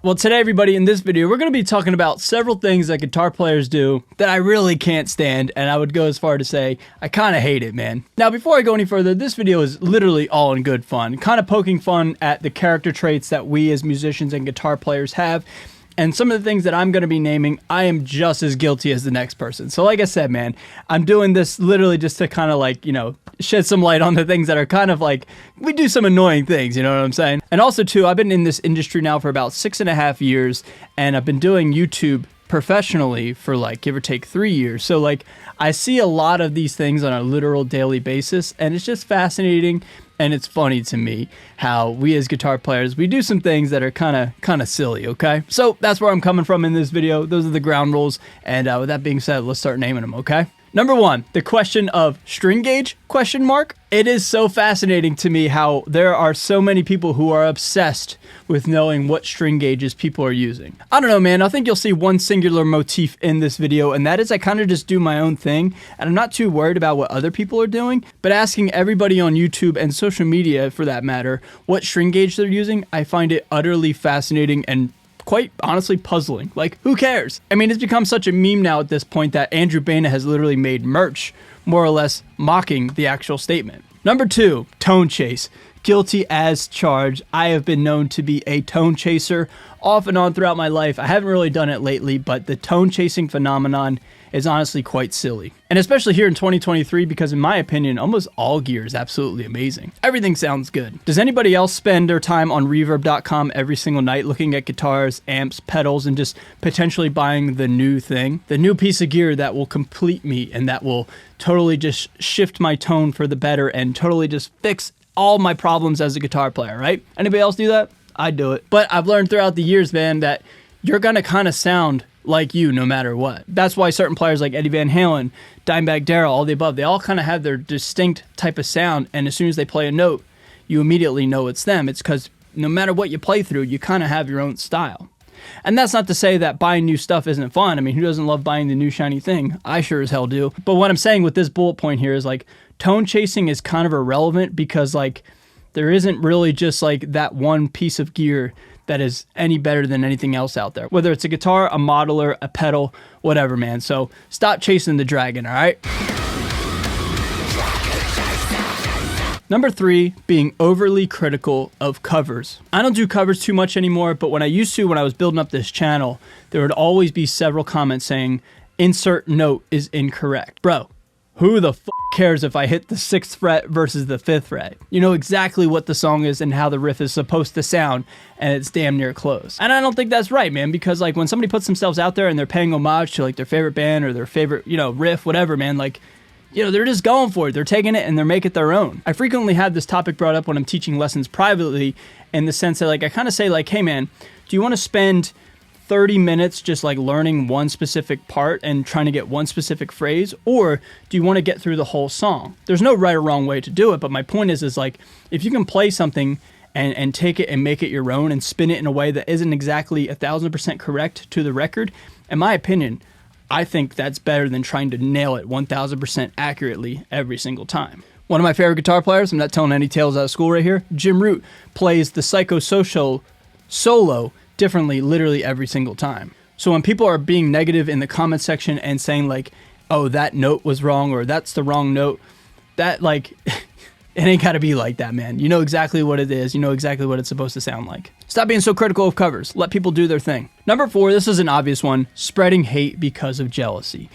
Well, today, everybody, in this video, we're going to be talking about several things that guitar players do that I really can't stand, and I would go as far to say I kind of hate it, man. Now, before I go any further, this video is literally all in good fun, kind of poking fun at the character traits that we as musicians and guitar players have. And some of the things that I'm going to be naming, I am just as guilty as the next person. So like I said, man, I'm doing this literally just to kind of like, you know, shed some light on the things that are kind of like, we do some annoying things, you know what I'm saying? And also too, I've been in this industry now for about 6.5 years, and I've been doing YouTube professionally for like give or take 3 years. So like I see a lot of these things on a literal daily basis, and it's just fascinating. And it's funny to me how we as guitar players, we do some things that are kind of silly, okay? So that's where I'm coming from in this video. Those are the ground rules. And with that being said, let's start naming them, okay? Number one, the question of string gauge, question mark. It is so fascinating to me how there are so many people who are obsessed with knowing what string gauges people are using. I don't know, man. I think you'll see one singular motif in this video, and that is I kind of just do my own thing, and I'm not too worried about what other people are doing, but asking everybody on YouTube and social media, for that matter, what string gauge they're using, I find it utterly fascinating and quite honestly puzzling. Like, who cares? I mean, it's become such a meme now at this point that Andrew Baina has literally made merch more or less mocking the actual statement. Number two, tone chase. Guilty as charged. I have been known to be a tone chaser off and on throughout my life. I haven't really done it lately, but the tone chasing phenomenon is honestly quite silly. And especially here in 2023, because in my opinion, almost all gear is absolutely amazing. Everything sounds good. Does anybody else spend their time on reverb.com every single night looking at guitars, amps, pedals, and just potentially buying the new thing? The new piece of gear that will complete me and that will totally just shift my tone for the better and totally just fix all my problems as a guitar player, right? Anybody else do that? I do it. But I've learned throughout the years, man, that you're gonna kind of sound like you no matter what. That's why certain players like Eddie Van Halen, Dimebag Darrell, all the above, they all kind of have their distinct type of sound, and as soon as they play a note, you immediately know it's them. It's because no matter what you play through, you kind of have your own style. And that's not to say that buying new stuff isn't fun. I mean, who doesn't love buying the new shiny thing? I sure as hell do. But what I'm saying with this bullet point here is like, tone chasing is kind of irrelevant because like, there isn't really just like that one piece of gear that is any better than anything else out there. Whether it's a guitar, a modeler, a pedal, whatever, man. So stop chasing the dragon, all right? Number three, being overly critical of covers. I don't do covers too much anymore, but when I used to, when I was building up this channel, there would always be several comments saying, insert note is incorrect. Bro, who the f cares if I hit the 6th fret versus the 5th fret? You know exactly what the song is and how the riff is supposed to sound, and it's damn near close. And I don't think that's right, man, because like when somebody puts themselves out there and they're paying homage to like their favorite band or their favorite, you know, riff, whatever, man, like, you know, they're just going for it. They're taking it and they're making it their own. I frequently have this topic brought up when I'm teaching lessons privately, in the sense that like I kind of say like, hey man, do you want to spend 30 minutes just like learning one specific part and trying to get one specific phrase, or do you want to get through the whole song? There's no right or wrong way to do it, but my point is like, if you can play something and take it and make it your own and spin it in a way that isn't exactly 1,000% correct to the record, in my opinion, I think that's better than trying to nail it 1,000% accurately every single time. One of my favorite guitar players, I'm not telling any tales out of school right here, Jim Root, plays the Psychosocial solo differently literally every single time. So when people are being negative in the comment section and saying like, oh, that note was wrong or that's the wrong note, that like, it ain't gotta be like that, man. You know exactly what it is. You know exactly what it's supposed to sound like. Stop being so critical of covers. Let people do their thing. Number four, this is an obvious one, spreading hate because of jealousy.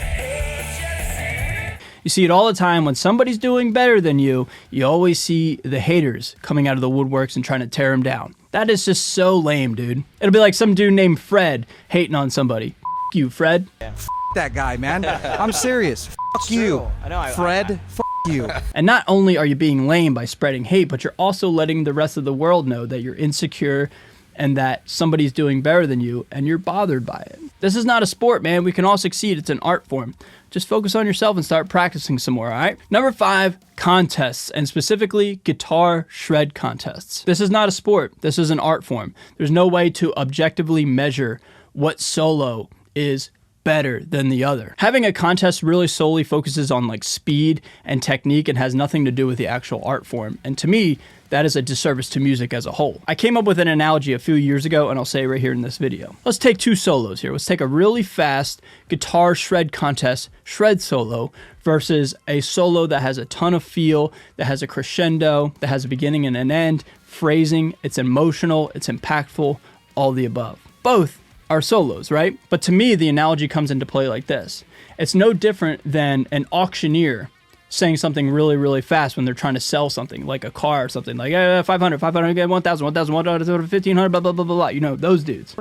You see it all the time when somebody's doing better than you always see the haters coming out of the woodworks and trying to tear them down. That is just so lame, dude. It'll be like some dude named Fred hating on somebody. F you, Fred. Yeah. F that guy, man. I'm serious. F you, Fred. F you. And not only are you being lame by spreading hate, but you're also letting the rest of the world know that you're insecure and that somebody's doing better than you and you're bothered by it. This is not a sport, man. We can all succeed. It's an art form. Just focus on yourself and start practicing some more, all right? Number five, contests, and specifically guitar shred contests. This is not a sport. This is an art form. There's no way to objectively measure what solo is better than the other. Having a contest really solely focuses on like speed and technique and has nothing to do with the actual art form. And to me, that is a disservice to music as a whole. I came up with an analogy a few years ago, and I'll say it right here in this video. Let's take two solos here. Let's take a really fast guitar shred contest, shred solo, versus a solo that has a ton of feel, that has a crescendo, that has a beginning and an end, phrasing, it's emotional, it's impactful, all the above. Both are solos, right? But to me, the analogy comes into play like this. It's no different than an auctioneer saying something really, really fast when they're trying to sell something, like a car or something, like 500, 1,000, 1,000, 1,500, blah, blah, blah, blah, blah. You know, those dudes.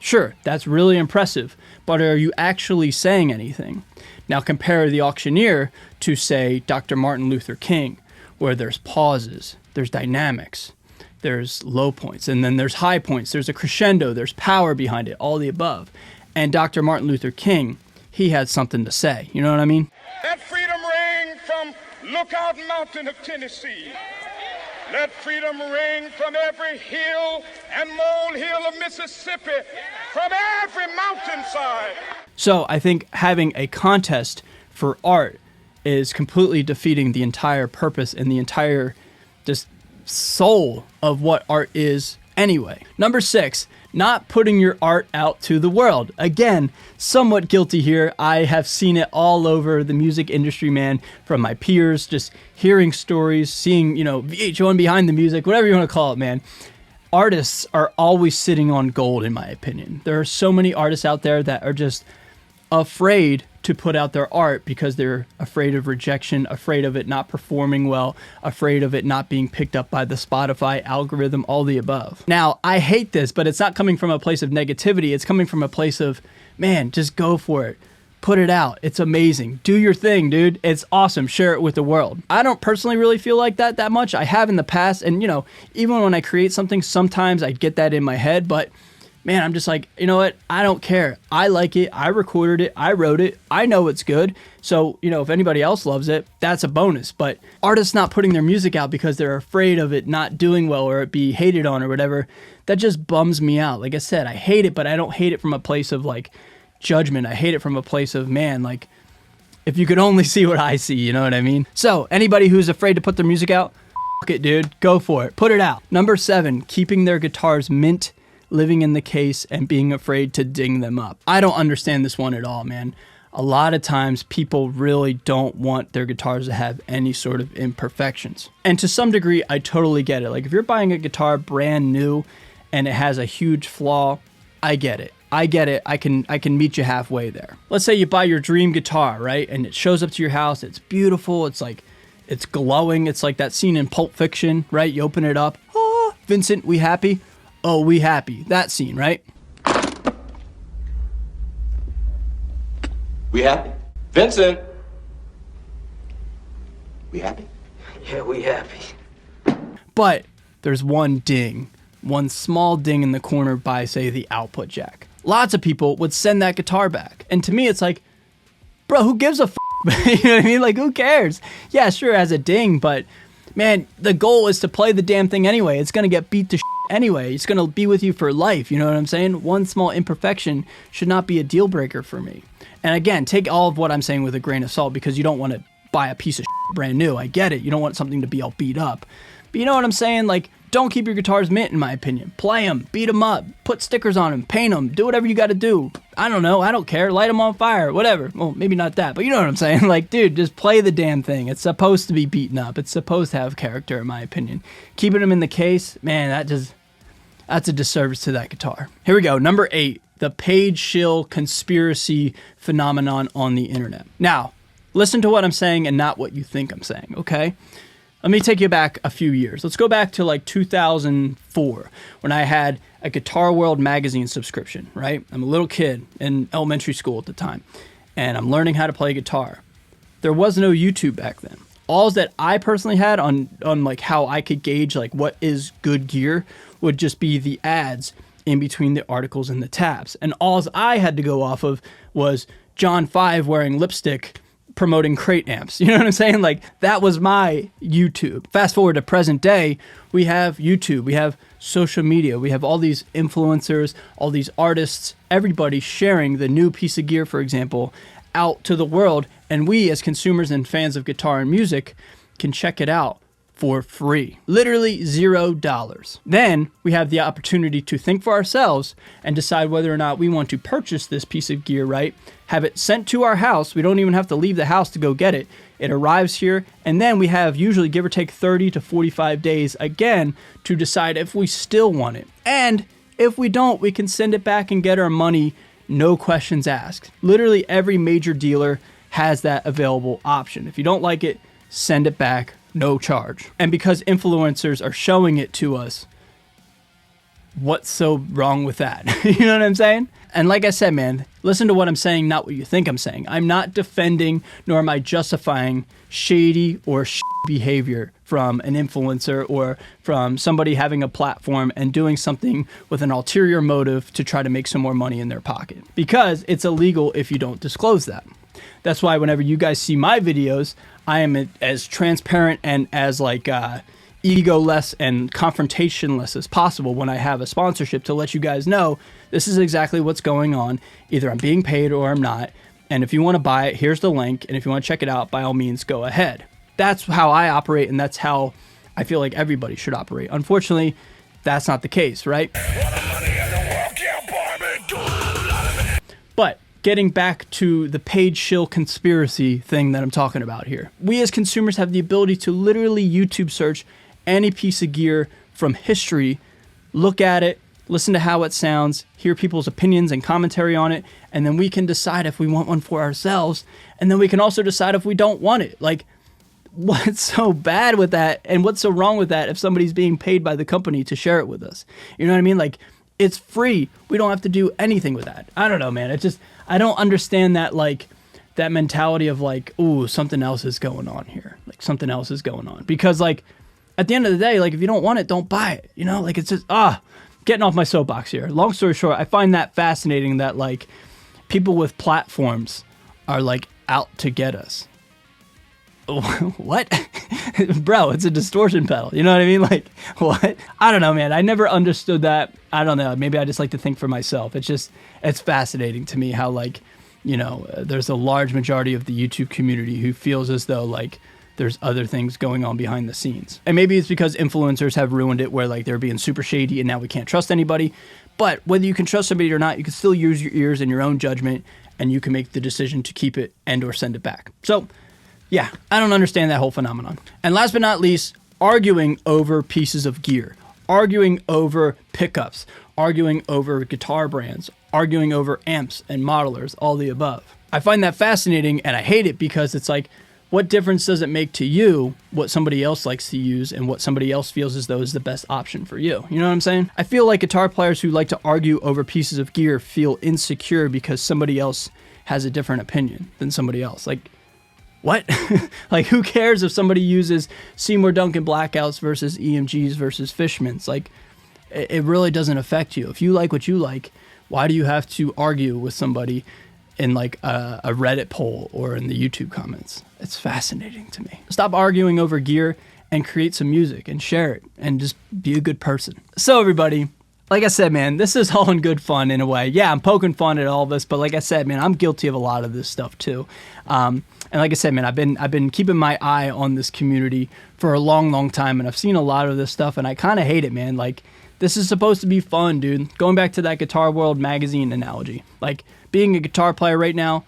Sure, that's really impressive, but are you actually saying anything? Now compare the auctioneer to, say, Dr. Martin Luther King, where there's pauses, there's dynamics, there's low points, and then there's high points, there's a crescendo, there's power behind it, all the above. And Dr. Martin Luther King, he had something to say. You know what I mean? Let freedom ring from Lookout Mountain of Tennessee. Let freedom ring from every hill and molehill of Mississippi, from every mountainside. So I think having a contest for art is completely defeating the entire purpose and the entire just soul of what art is anyway. Number 6, not putting your art out to the world. Again, somewhat guilty here. I have seen it all over the music industry, man, from my peers, just hearing stories, seeing, you know, VH1 behind the music, whatever you want to call it, man. Artists are always sitting on gold, in my opinion. There are so many artists out there that are just afraid to put out their art because they're afraid of rejection, afraid of it not performing well, afraid of it not being picked up by the Spotify algorithm, all the above. Now, I hate this, but it's not coming from a place of negativity. It's coming from a place of, man, just go for it. Put it out. It's amazing. Do your thing, dude. It's awesome. Share it with the world. I don't personally really feel like that much. I have in the past, and you know, even when I create something, sometimes I get that in my head, but man, I'm just like, you know what? I don't care. I like it. I recorded it. I wrote it. I know it's good. So, you know, if anybody else loves it, that's a bonus. But artists not putting their music out because they're afraid of it not doing well or it be hated on or whatever, that just bums me out. Like I said, I hate it, but I don't hate it from a place of like judgment. I hate it from a place of, man, like if you could only see what I see, you know what I mean? So anybody who's afraid to put their music out, fuck it, dude. Go for it. Put it out. Number 7, keeping their guitars mint, living in the case, and being afraid to ding them up. I don't understand this one at all, man. A lot of times people really don't want their guitars to have any sort of imperfections. And to some degree, I totally get it. Like if you're buying a guitar brand new and it has a huge flaw, I get it. I get it. I can meet you halfway there. Let's say you buy your dream guitar, right? And it shows up to your house. It's beautiful. It's like, it's glowing. It's like that scene in Pulp Fiction, right? You open it up. Oh, Vincent, we happy? Oh, we happy. That scene, right? We happy? Vincent! We happy? Yeah, we happy. But there's one ding, one small ding in the corner by, say, the output jack. Lots of people would send that guitar back. And to me, it's like, bro, who gives a f***? You know what I mean? Like, who cares? Yeah, sure, it has a ding, but man, the goal is to play the damn thing anyway. It's going to get beat to anyway. It's going to be with you for life. You know what I'm saying? One small imperfection should not be a deal breaker for me. And again, take all of what I'm saying with a grain of salt because you don't want to buy a piece of brand new. I get it. You don't want something to be all beat up. But you know what I'm saying? Like, don't keep your guitars mint, in my opinion. Play them, beat them up, put stickers on them, paint them, do whatever you got to do. I don't know. I don't care. Light them on fire, whatever. Well, maybe not that, but you know what I'm saying? Like, dude, just play the damn thing. It's supposed to be beaten up. It's supposed to have character, in my opinion. Keeping them in the case, man, that's a disservice to that guitar. Here we go. Number 8, the page shill conspiracy phenomenon on the internet. Now, listen to what I'm saying and not what you think I'm saying, okay? Let me take you back a few years. Let's go back to like 2004 when I had a Guitar World magazine subscription, right? I'm a little kid in elementary school at the time, and I'm learning how to play guitar. There was no YouTube back then. All that I personally had on like how I could gauge like what is good gear would just be the ads in between the articles and the tabs. And all I had to go off of was John 5 wearing lipstick promoting crate amps. You know what I'm saying? Like, that was my YouTube. Fast forward to present day, we have YouTube, we have social media, we have all these influencers, all these artists, everybody sharing the new piece of gear, for example, out to the world. And we as consumers and fans of guitar and music can check it out for free, literally $0. Then we have the opportunity to think for ourselves and decide whether or not we want to purchase this piece of gear, right? Have it sent to our house. We don't even have to leave the house to go get it. It arrives here, and then we have usually give or take 30 to 45 days again to decide if we still want it. And if we don't, we can send it back and get our money, no questions asked. Literally every major dealer has that available option. If you don't like it, send it back, no charge. And because influencers are showing it to us, what's so wrong with that? You know what I'm saying? And like I said, man, listen to what I'm saying, not what you think I'm saying. I'm not defending, nor am I justifying shady or behavior from an influencer or from somebody having a platform and doing something with an ulterior motive to try to make some more money in their pocket. Because it's illegal if you don't disclose that. That's why whenever you guys see my videos, I am as transparent and as like ego-less and confrontationless as possible when I have a sponsorship to let you guys know this is exactly what's going on. Either I'm being paid or I'm not. And if you want to buy it, here's the link. And if you want to check it out, by all means, go ahead. That's how I operate, and that's how I feel like everybody should operate. Unfortunately, that's not the case, right? But getting back to the paid shill conspiracy thing that I'm talking about here. We as consumers have the ability to literally YouTube search any piece of gear from history, look at it, listen to how it sounds, hear people's opinions and commentary on it, and then we can decide if we want one for ourselves, and then we can also decide if we don't want it. Like, what's so bad with that, and what's so wrong with that if somebody's being paid by the company to share it with us? You know what I mean? Like, it's free. We don't have to do anything with that. I don't know, man. It just, I don't understand that, like, that mentality of like, ooh, something else is going on here. Like, something else is going on. Because, like, at the end of the day, like, if you don't want it, don't buy it. You know, like, it's just, getting off my soapbox here. Long story short, I find that fascinating that, like, people with platforms are, like, out to get us. What? Bro, it's a distortion pedal. You know what I mean? Like, what? I don't know, man. I never understood that. I don't know. Maybe I just like to think for myself. It's just, it's fascinating to me how, like, you know, there's a large majority of the YouTube community who feels as though, like, there's other things going on behind the scenes. And maybe it's because influencers have ruined it where, like, they're being super shady and now we can't trust anybody. But whether you can trust somebody or not, you can still use your ears and your own judgment, and you can make the decision to keep it and or send it back. So, yeah, I don't understand that whole phenomenon. And last but not least, arguing over pieces of gear, arguing over pickups, arguing over guitar brands, arguing over amps and modelers, all the above. I find that fascinating, and I hate it because it's like, what difference does it make to you what somebody else likes to use and what somebody else feels as though is the best option for you? You know what I'm saying? I feel like guitar players who like to argue over pieces of gear feel insecure because somebody else has a different opinion than somebody else. Like, what? Like, who cares if somebody uses Seymour Duncan Blackouts versus EMGs versus Fishmans? Like, it really doesn't affect you. If you like what you like, why do you have to argue with somebody in like a Reddit poll or in the YouTube comments? It's fascinating to me. Stop arguing over gear and create some music and share it and just be a good person. So everybody, like I said, man, this is all in good fun in a way. Yeah, I'm poking fun at all this, but like I said, man, I'm guilty of a lot of this stuff too. And like I said, man, I've been keeping my eye on this community for a long, long time, and I've seen a lot of this stuff, and I kind of hate it, man. Like, this is supposed to be fun, dude. Going back to that Guitar World magazine analogy, like, being a guitar player right now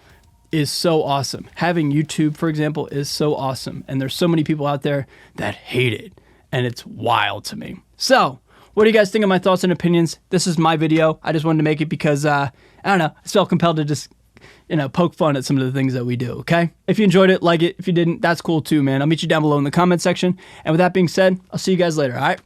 is so awesome. Having YouTube, for example, is so awesome. And there's so many people out there that hate it. And it's wild to me. So, what do you guys think of my thoughts and opinions? This is my video. I just wanted to make it because, I don't know, I felt compelled to just, you know, poke fun at some of the things that we do, okay? If you enjoyed it, like it. If you didn't, that's cool too, man. I'll meet you down below in the comment section. And with that being said, I'll see you guys later, all right?